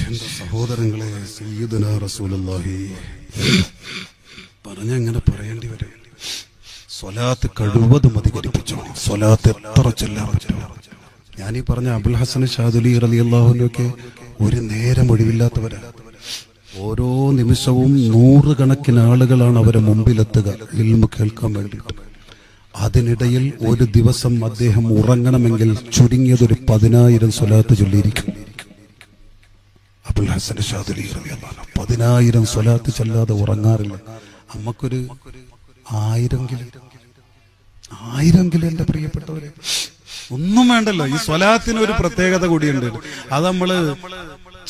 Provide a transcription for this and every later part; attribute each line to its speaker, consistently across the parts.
Speaker 1: എന്റെ സഹോദരങ്ങളെ, സയ്യിദുനാ റസൂലുള്ളാഹി പറഞ്ഞങ്ങനെ പറയേണ്ടി വരും. സ്വലാത്ത് കഴിവതും അധികരിപ്പിച്ചു. സ്വലാത്ത് എത്ര ചൊല്ലാൻ പറ്റും. ഞാനീ പറഞ്ഞ അബുൽ ഹസൻ ഷാദുലി റളിയല്ലാഹു അൻഹുവൊക്കെ ഒരു നേരം ഒഴിവില്ലാത്തവരാ. ഓരോ നിമിഷവും നൂറുകണക്കിന് ആളുകളാണ് അവരെ മുമ്പിലെത്തുക ഇൽമു കേൾക്കാൻ വേണ്ടിയിട്ട്. അതിനിടയിൽ ഒരു ദിവസം അദ്ദേഹം ഉറങ്ങണമെങ്കിൽ ചുരുങ്ങിയതൊരു 10,000 സ്വലാത്ത് ചൊല്ലിയിരിക്കും. അബുൽ ഹസൻ ഷാദുലി റളിയല്ലാഹു അൻഹു 10,000 സ്വലാത്ത് ചൊല്ലാതെ ഉറങ്ങാറില്ല. നമുക്കൊരു 1000 എന്റെ പ്രിയപ്പെട്ടവരെ, ഒന്നും വേണ്ടല്ലോ. ഈ സ്വലാത്തിന് ഒരു പ്രത്യേകത കൂടിയുണ്ട്. അത് നമ്മള്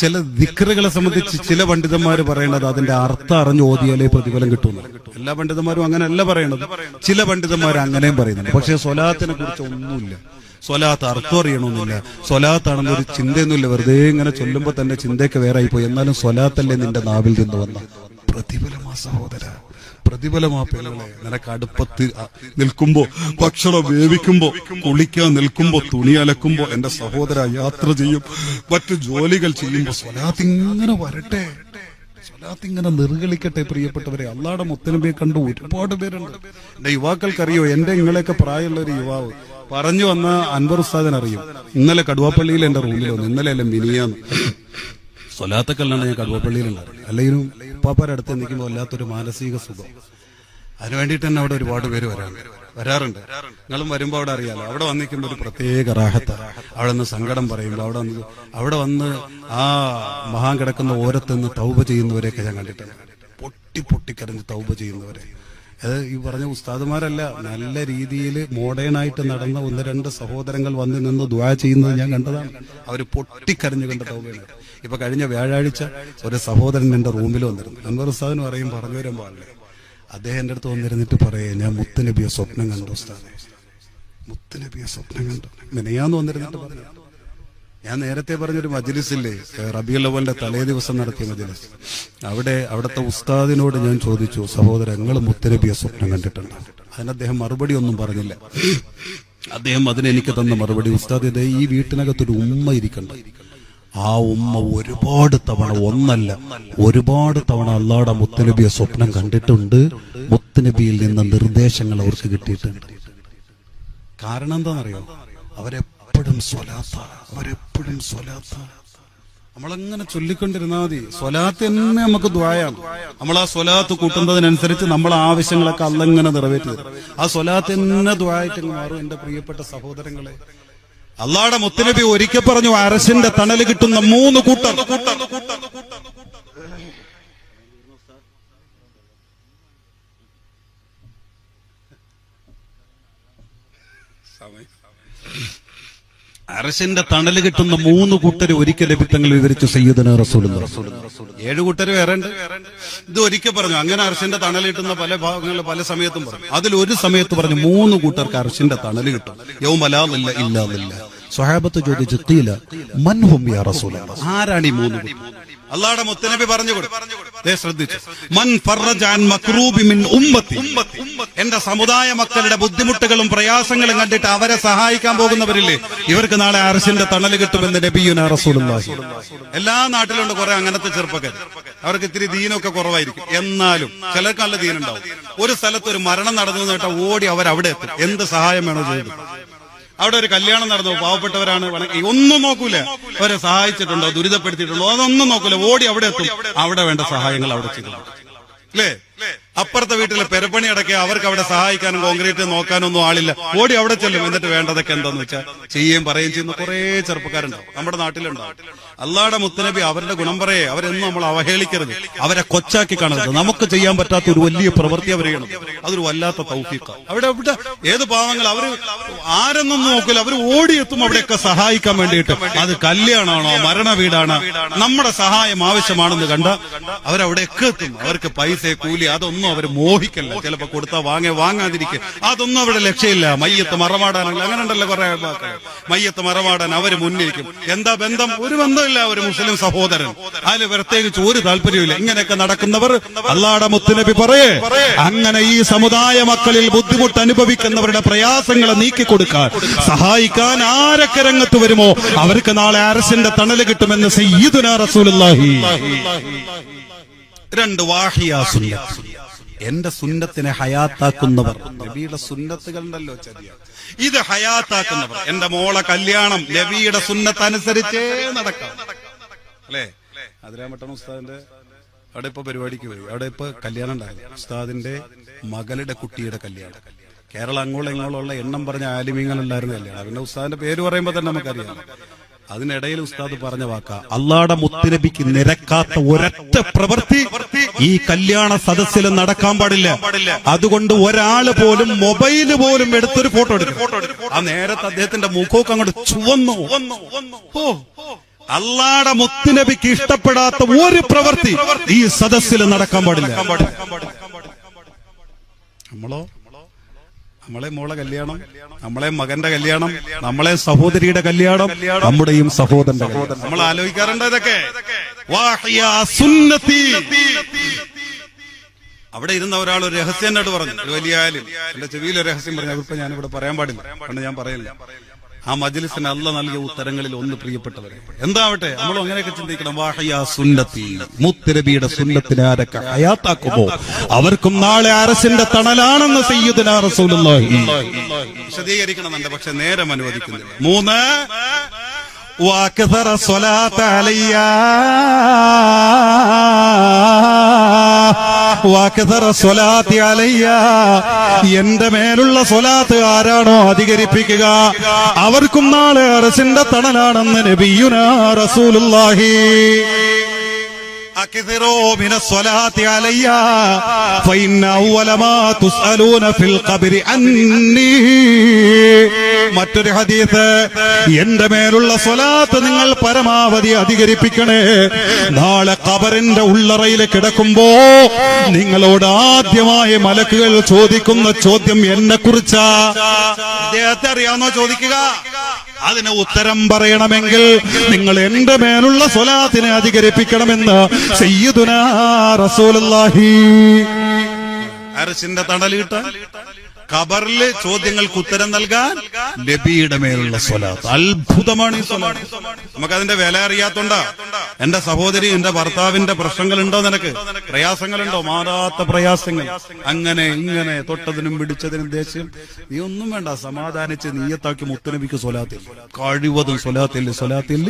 Speaker 1: ചില ദിക്റുകളെ സംബന്ധിച്ച് ചില പണ്ഡിതന്മാർ പറയണത് അതിന്റെ അർത്ഥം അറിഞ്ഞ് ഓതിയാലേ പ്രതിഫലം കിട്ടുന്നു. എല്ലാ പണ്ഡിതന്മാരും അങ്ങനെയല്ല പറയണത്. ചില പണ്ഡിതന്മാർ അങ്ങനെയും പറയുന്നുണ്ട്. പക്ഷെ സ്വലാത്തിനെ കുറിച്ച് ഒന്നുമില്ല. സ്വലാത്ത് അർത്ഥം അറിയണമെന്നില്ല. സ്വലാത്താണെന്ന് ഒരു ചിന്തയൊന്നുമില്ല. വെറുതെ ഇങ്ങനെ ചൊല്ലുമ്പോ തന്നെ ചിന്തയൊക്കെ വേറെ ആയിപ്പോയി. എന്നാലും സ്വലാത്തല്ലേ നിന്റെ നാവിൽ നിന്ന് വന്ന പ്രതിഫലമാ സഹോദര, പ്രതിഫലമാ പെങ്ങളെ. നിനക്ക് അടുപ്പത്ത് നിൽക്കുമ്പോ, ഭക്ഷണം വേവിക്കുമ്പോ, കുളിക്കാൻ നിൽക്കുമ്പോ, തുണി അലക്കുമ്പോ, എന്റെ സഹോദര യാത്ര ചെയ്യും, മറ്റു ജോലികൾ ചെയ്യുമ്പോ സ്വലാത്ത് ഇങ്ങനെ വരട്ടെ, സ്വലാത്ത് ഇങ്ങനെ നിർഗളിക്കട്ടെ. പ്രിയപ്പെട്ടവരെ, അള്ളാഹുടെ മുത്തനബിയെ കണ്ട് ഒരുപാട് പേരുണ്ട്. എന്റെ യുവാക്കൾക്കറിയോ, എന്റെ ഇങ്ങളെയൊക്കെ പ്രായമുള്ള ഒരു യുവാവ് പറഞ്ഞു വന്ന അൻവർ ഉസ്താദിനറിയും. ഇന്നലെ കടുവാപ്പള്ളിയിൽ എന്റെ റൂമിൽ വന്നു. ഇന്നലെ അല്ല മിനിയാന്ന് സ്വലാത്തൊക്കെ അല്ലാണ്ട് ഞാൻ കടുവാപ്പള്ളിയിലുണ്ടായിരുന്നു. അല്ലെങ്കിൽ ഉപ്പാപ്പാരുടെ അടുത്ത് നിൽക്കുമ്പോൾ വല്ലാത്തൊരു മാനസിക സുഖം. അതിനുവേണ്ടിയിട്ട് തന്നെ അവിടെ ഒരുപാട് പേര് വരാറുണ്ട്. നിങ്ങളും വരുമ്പോ അവിടെ അറിയാലോ, അവിടെ വന്നിരിക്കുമ്പോൾ ഒരു പ്രത്യേക റാഹത്ത. അവിടെ നിന്ന് സങ്കടം പറയുമ്പോൾ അവിടെ വന്ന് ആ മഹാൻ കിടക്കുന്ന ഓരത്തുനിന്ന് തൗബ ചെയ്യുന്നവരെയൊക്കെ ഞാൻ കണ്ടിട്ടുണ്ട്. പൊട്ടിക്കരഞ്ഞ് തൗബ ചെയ്യുന്നവരെ. അത് ഈ പറഞ്ഞ ഉസ്താദുമാരല്ല, നല്ല രീതിയിൽ മോഡേണായിട്ട് നടന്ന 1-2 സഹോദരങ്ങൾ വന്ന് നിന്ന് ദുആ ചെയ്യുന്നത് ഞാൻ കണ്ടതാണ്. അവര് പൊട്ടിക്കരഞ്ഞു കണ്ട തൗബയാണ്. ഇപ്പൊ കഴിഞ്ഞ വ്യാഴാഴ്ച ഒരു സഹോദരൻ എന്റെ റൂമിൽ വന്നിരുന്നു. അൻവർ ഉസ്താദിന് പറയും, പറഞ്ഞു വരാൻ പാടില്ല. അദ്ദേഹം എന്റെ അടുത്ത് വന്നിരുന്നിട്ട് പറയേ, ഞാൻ മുത്തുനബിയെ സ്വപ്നം കണ്ടു ഉസ്താദെ, മുത്തുനബിയെ സ്വപ്നം കണ്ടു. മിനിയാന്ന് വന്നിരുന്നിട്ട് പറഞ്ഞു. ഞാൻ നേരത്തെ പറഞ്ഞൊരു മജ്ലിസില്ലേ, റബീഉൽ അവ്വലിന്റെ തലേ ദിവസം നടത്തിയ മജ്ലിസ്, അവിടുത്തെ ഉസ്താദിനോട് ഞാൻ ചോദിച്ചു, സഹോദരൻ നിങ്ങൾ മുത്തുനബിയെ സ്വപ്നം കണ്ടിട്ടുണ്ട്? അതിന് അദ്ദേഹം മറുപടി ഒന്നും പറഞ്ഞില്ല. അദ്ദേഹം അതിനെനിക്ക് തന്ന മറുപടി, ഉസ്താദ് ഇതേ ഈ വീട്ടിനകത്തൊരു ഉമ്മ ഇരിക്കണ്ട, ആ ഉമ്മ ഒരുപാട് തവണ, ഒന്നല്ല ഒരുപാട് തവണ അള്ളാഹുടെ മുത്തുനബിയെ സ്വപ്നം കണ്ടിട്ടുണ്ട്. മുത്തുനബിയിൽ നിന്ന് നിർദ്ദേശങ്ങൾ അവർക്ക് കിട്ടിയിട്ടുണ്ട്. കാരണം എന്താണെന്നറിയോ? അവരെപ്പോഴും സ്വലാത്താണ്. നമ്മളങ്ങനെ ചൊല്ലിക്കൊണ്ടിരുന്നാൽ മതി. സ്വലാത്ത് തന്നെ നമുക്ക് ദുആയാണ്. നമ്മൾ ആ സ്വലാത്ത് കൂട്ടുന്നതിനനുസരിച്ച് നമ്മളെ ആവശ്യങ്ങളൊക്കെ അല്ലാഹ് ഇങ്ങനെ നിറവേറ്റി തരും. ആ സ്വലാത്ത് തന്നെ ദുആയിട്ട് മാറും. എന്റെ പ്രിയപ്പെട്ട സഹോദരങ്ങളെ, അള്ളാഹുടെ മുത്തുനബി ഒരിക്കൽ പറഞ്ഞു, അർശിന്റെ തണല് കിട്ടുന്ന 3 കൂട്ടർ. അർശിന്റെ തണല് കിട്ടുന്ന 3 കൂട്ടർ ഒരിക്കൽ ലഭിത്തങ്ങൾ വിവരിച്ചു സയ്യിദുനാ റസൂലുള്ളാഹി. 7 കൂട്ടർ വേറെ ഉണ്ട്. ഇത് ഒരിക്കൽ പറഞ്ഞു. അങ്ങനെ അർശിന്റെ തണല് കിട്ടുന്ന പല ഭാഗങ്ങളിൽ പല സമയത്തും പറഞ്ഞു. അതിലൊരു സമയത്ത് പറഞ്ഞു 3 കൂട്ടർക്ക് അർശിന്റെ തണല് കിട്ടും. യൗമ ലാ ഇല്ല ഇല്ലാ ബില്ലാഹ്. സ്വഹാബത്ത് ചോദിച്ചു, ഖീല മൻ ഹും യാ റസൂലല്ലാഹ്, ആരാണ് ഈ 3 കൂട്ടർ? അള്ളാഹുടെ മുത്തുനബി പറഞ്ഞു കൊടുത്തു. ശ്രദ്ധിച്ചു, മൻ ഫറജ അൻ മക്റൂബി മിൻ ഉമ്മത്തി, എന്റെ സമുദായ മക്കളുടെ ബുദ്ധിമുട്ടുകളും പ്രയാസങ്ങളും കണ്ടിട്ട് അവരെ സഹായിക്കാൻ പോകുന്നവരില്ലേ, ഇവർക്ക് നാളെ അർശിന്റെ തണല് കിട്ടുമെന്ന് നബിയുനാ റസൂലുള്ളാഹി. എല്ലാ നാട്ടിലുണ്ട് കുറെ അങ്ങനത്തെ ചെറുപ്പക്കാർ. അവർക്ക് ഇത്തിരി ദീനൊക്കെ കുറവായിരിക്കും, എന്നാലും ചിലർക്ക് നല്ല ദീനുണ്ടാവും. ഒരു സ്ഥലത്ത് ഒരു മരണം നടന്നു കേട്ടാൽ ഓടി അവരവിടെ എത്തും. എന്ത് സഹായം വേണോ ചെയ്തു. അവിടെ ഒരു കല്യാണം നടന്നു, പാവപ്പെട്ടവരാണ്, ഒന്നും നോക്കൂല, അവരെ സഹായിച്ചിട്ടുണ്ടോ, ദുരിതപ്പെടുത്തിയിട്ടുണ്ടോ, അതൊന്നും നോക്കൂല, ഓടി അവിടെ എത്തും. അവിടെ വേണ്ട സഹായങ്ങൾ അവിടെ ചെയ്തു, അല്ലേ? അപ്പുറത്തെ വീട്ടിലെ പെരപ്പണി അടക്കുക, അവർക്ക് അവിടെ സഹായിക്കാനും കോൺക്രീറ്റ് നോക്കാനൊന്നും ആളില്ല, ഓടി അവിടെ ചെല്ലും. എന്നിട്ട് വേണ്ടതൊക്കെ എന്താന്ന് വെച്ചാൽ ചെയ്യുകയും പറയുകയും ചെയ്യുന്ന കുറെ ചെറുപ്പക്കാരുണ്ടാവും, നമ്മുടെ നാട്ടിലുണ്ടാവും. അള്ളാഹുടെ മുത്തുനബി അവരുടെ ഗുണം പറയേ, അവരെന്നും നമ്മൾ അവഹേളിക്കരുത്, അവരെ കൊച്ചാക്കി കാണരുത്. നമുക്ക് ചെയ്യാൻ പറ്റാത്ത ഒരു വലിയ പ്രവൃത്തി അവർ ചെയ്യണം, അതൊരു വല്ലാത്ത തൗഫീഖാണ്. അവിടെ ഏത് പാവങ്ങൾ, അവര് ആരെന്നും നോക്കില്ല, അവർ ഓടിയെത്തും അവിടെയൊക്കെ സഹായിക്കാൻ വേണ്ടിയിട്ട്. അത് കല്യാണമാണോ മരണ വീടാണ്, നമ്മുടെ സഹായം ആവശ്യമാണെന്ന് കണ്ട അവരവിടെയൊക്കെ എത്തും. അവർക്ക് പൈസ കൂലി അതൊന്നും അതൊന്നും അവർ മോഹിക്കല്ല. ചിലപ്പോ കൊടുത്താൽ വാങ്ങാതിരിക്കുക, അതൊന്നും അവിടെ ലക്ഷ്യമില്ല. മയ്യത്ത് മറമാടാനല്ല, അങ്ങനെ ഉണ്ടല്ലോ കുറെ മയ്യത്ത് മറമാടാൻ അവര് മുന്നിരിക്കും. എന്താ ബന്ധം? ഒരു ബന്ധമില്ല. ഒരു മുസ്ലിം സഹോദരൻ, അതിൽ പ്രത്യേകിച്ച് ഒരു താല്പര്യമില്ല. ഇങ്ങനെയൊക്കെ നടക്കുന്നവർ അല്ലാഹുവിന്റെ മുത്തുനബി പറയേ, അങ്ങനെ ഈ സമുദായ മക്കളിൽ ബുദ്ധിമുട്ട് അനുഭവിക്കുന്നവരുടെ പ്രയാസങ്ങളെ നീക്കിക്കൊടുക്കാൻ സഹായിക്കാൻ ആരൊക്കെ രംഗത്ത് വരുമോ അവർക്ക് നാളെ അർശിന്റെ തണല് കിട്ടുമെന്ന് സയ്യിദുനാ റസൂലുള്ളാഹി. രണ്ട് വാഹിയാ സുന്നത്ത്, എന്റെ സുന്നത്തിനെ ഹയാത്താക്കുന്നവർ. നബിയുടെ സുന്നത്തുകൾ ഉണ്ടല്ലോ ചര്യ, ഇത് ഹയാത്താക്കുന്നവർ. എന്റെ മോളെ കല്യാണം നബിയുടെ സുന്നത്ത് അനുസരിച്ചേ നടക്കാം, അല്ലേ? അതിരാമട്ടം ഉസ്താദിന്റെ അവിടെ ഇപ്പൊ പരിപാടിക്ക് പോയി. അവിടെ ഇപ്പൊ കല്യാണം ഉണ്ടായിരുന്നു, ഉസ്താദിന്റെ മകളുടെ കുട്ടിയുടെ കല്യാണം. കേരളം അങ്ങോളം ഇങ്ങോളമുള്ള എണ്ണം പറഞ്ഞ ആലിമീങ്ങളുണ്ടായിരുന്ന കല്യാണം. പിന്നെ ഉസ്താദിന്റെ പേര് പറയുമ്പോ തന്നെ നമുക്കറിയാം. അതിനിടയിൽ ഉസ്താദ് പറഞ്ഞ വാക്ക, അല്ലാഹുവിന്റെ മുത്തുനബിക്ക് നിരക്കാത്ത ഒരൊറ്റ പ്രവൃത്തി ഈ കല്യാണ സദസ്സിൽ നടക്കാൻ പാടില്ല. അതുകൊണ്ട് ഒരാള് പോലും മൊബൈല് പോലും എടുത്തൊരു ഫോട്ടോ എടുക്കും. ആ നേരത്തെ അദ്ദേഹത്തിന്റെ മുഖമൊക്കെ അങ്ങോട്ട് ചുവന്നു. അല്ലാഹുവിന്റെ മുത്തുനബിക്ക് ഇഷ്ടപ്പെടാത്ത ഒരു പ്രവൃത്തി ഈ സദസ്സിൽ നടക്കാൻ പാടില്ല. നമ്മളെ മോളെ കല്യാണം, നമ്മളെ മകന്റെ കല്യാണം, നമ്മളെ സഹോദരിയുടെ കല്യാണം, നമ്മുടെയും സഹോദരന്റെ കല്യാണം നമ്മൾ ആലോചിക്കാറുണ്ട്. ഇതൊക്കെ അവിടെ ഇരുന്ന ഒരാൾ ഒരു രഹസ്യം എന്നോട് പറഞ്ഞു, ഒരു വലിയ ആലിം എന്റെ ചെവിയിൽ ഒരു രഹസ്യം പറഞ്ഞു. അതിപ്പോ ഞാനിവിടെ പറയാൻ പാടില്ല, കാരണം ഞാൻ പറയില്ല. ആ മജ്ലിസിന് അല്ലാഹ് നൽകിയ ഉത്തരങ്ങളിൽ ഒന്ന് പ്രിയപ്പെട്ടവരെ, എന്താവട്ടെ നമ്മളും അങ്ങനെയൊക്കെ ചിന്തിക്കണം. വാഹിയാ സുന്നത്തി, മുത്തുനബിയുടെ സുന്നത്തിനെ ആരൊക്കെ ഹയാത്താക്കുമോ അവർക്കും നാളെ അർശിന്റെ തണലാണെന്ന് സയ്യിദുനാ റസൂലുള്ളാഹി. വിശദീകരിക്കണമെന്നുണ്ട്, പക്ഷെ നേരം അനുവദിക്കുന്നില്ല. 3 വഅക്സറ സ്വലാത്ത അലയ്യ, വഅക്സറ സ്വലാത്തി അലയ്യ, എന്റെ മേലുള്ള സ്വലാത്ത് ആരാണോ അധികരിപ്പിക്കുക അവർക്കും നാളെ അർശിന്റെ തണലാണെന്ന് നബിയുനാ റസൂലുള്ളാഹി. أكثروا من الصلاة علي فإن أول ما تسألون في القبر عني. മറ്റൊരു ഹദീസ്, എന്റെ മേലുള്ള സ്വലാത്ത് നിങ്ങൾ പരമാവധി അധികരിപ്പിക്കണേ. നാളെ ഖബറിന്റെ ഉള്ളറയിൽ കിടക്കുമ്പോ നിങ്ങളോട് ആദ്യമായി മലക്കുകൾ ചോദിക്കുന്ന ചോദ്യം എന്നെ കുറിച്ചാ. അദ്ദേഹത്തെ അറിയാവുന്നോ ചോദിക്കുക? അതിന് ഉത്തരം പറയണമെങ്കിൽ നിങ്ങൾ എന്റെ മേലുള്ള സ്വലാത്തിനെ അധികരിപ്പിക്കണമെന്ന് സയ്യിദുനാ റസൂലുള്ളാഹി. അർശിന്റെ തണൽ കിട്ടാൻ, ഖബറിലെ ചോദ്യങ്ങൾക്ക് ഉത്തരം നൽകാൻ നബിയുടെ മേലുള്ള സ്വലാത്ത്. അത്ഭുതമാണ് ഈ സ്വലാത്ത്. നമുക്കതിന്റെ വില അറിയാത്തോണ്ടാ. എന്റെ സഹോദരി, എന്റെ ഭർത്താവിന്റെ പ്രശ്നങ്ങളുണ്ടോ? നിനക്ക് പ്രയാസങ്ങളുണ്ടോ? മാറാത്ത പ്രയാസങ്ങൾ, അങ്ങനെ ഇങ്ങനെ തൊട്ടതിനും പിടിച്ചതിനും ദേഷ്യം, നീ ഒന്നും വേണ്ട, സമാധാനിച്ച് നീയത്താക്കി മുത്തുനബിക്ക് സ്വലാത്തിൽ, കഴിവതും സ്വലാത്തിൽ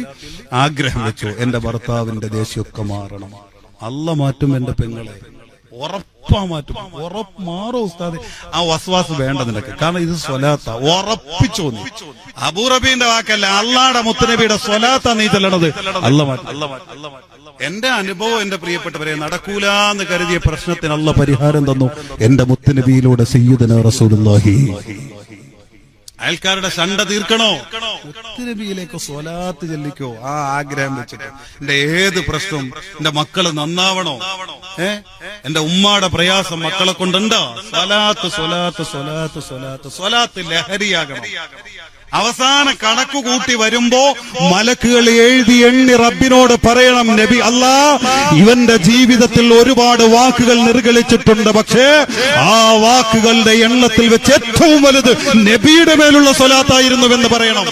Speaker 1: ആഗ്രഹം വെച്ചു. എന്റെ ഭർത്താവിന്റെ ദേഷ്യമൊക്കെ മാറണം, അല്ലാഹ് മാറ്റും എന്റെ പെങ്ങളെ, ഉറപ്പാ മാറ്റും. ഉറപ്പ് മാറോ ഉസ്താദ്? ആ വസ്വാസ് വേണ്ട നിനക്ക്, കാരണം ഇത് സ്വലാത്ത. ഉറപ്പിച്ചു. അബൂ റബീന്റെ വാക്കല്ല, അല്ലാഹുവിന്റെ മുത്തുനബിയുടെ സ്വലാത്താ നീ ചെല്ലണത്. അല്ലാഹ് മാറ്റും. എന്റെ അനുഭവം, എന്റെ പ്രിയപ്പെട്ടവരെ, നടക്കൂലെന്ന് കരുതിയ പ്രശ്നത്തിന് അല്ലാഹ് പരിഹാരം തന്നു എന്റെ മുത്തുനബിയിലൂടെ സയ്യിദുനാ റസൂലുള്ളാഹി. അയൽക്കാരുടെ ശണ്ട തീർക്കണോ? മുത്തുനബിയിലേക്ക് സ്വലാത്ത് ചൊല്ലിക്കോ. ആ ആഗ്രഹം വെച്ചിട്ട് എന്റെ ഏത് പ്രശ്നവും, എന്റെ മക്കള് നന്നാവണോ, എന്റെ ഉമ്മാടെ പ്രയാസം മക്കളെ കൊണ്ടുണ്ടോ? സ്വലാത്ത് സ്വലാത്ത് സ്വലാത്ത് സ്വലാത്ത് സ്വലാത്ത് ലഹരിയാകണം. അവസാന കണക്ക് കൂട്ടി വരുമ്പോ മലക്കുകൾ എഴുതി എണ്ണി റബ്ബിനോട് പറയണം, നബി അല്ലാഹ് ഇവന്റെ ജീവിതത്തിൽ ഒരുപാട് വാക്കുകൾ നിർഗളിച്ചിട്ടുണ്ട്, പക്ഷേ ആ വാക്കുകളുടെ എണ്ണത്തിൽ വെച്ച് ഏറ്റവും വലുത് നബിയുടെ മേലുള്ള സ്വലാത്തായിരുന്നുവെന്ന് പറയണം.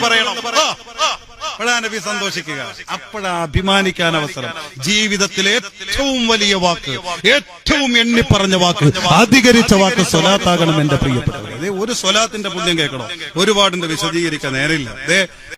Speaker 1: അപ്പോഴാ നബി സന്തോഷിക്കുക, അപ്പോഴാ അഭിമാനിക്കാൻ അവസരം. ജീവിതത്തിലെ ഏറ്റവും വലിയ വാക്ക്, ഏറ്റവും എണ്ണിപ്പറഞ്ഞ വാക്ക്, അധികരിച്ച വാക്ക് സ്വലാത്താകണം എന്റെ പ്രിയപ്പെട്ടവരെ. ഒരു സ്വലാത്തിന്റെ പുണ്യം കേൾക്കണം, ഒരുപാടിന്റെ വിശദീകരിക്കാൻ നേരമില്ല.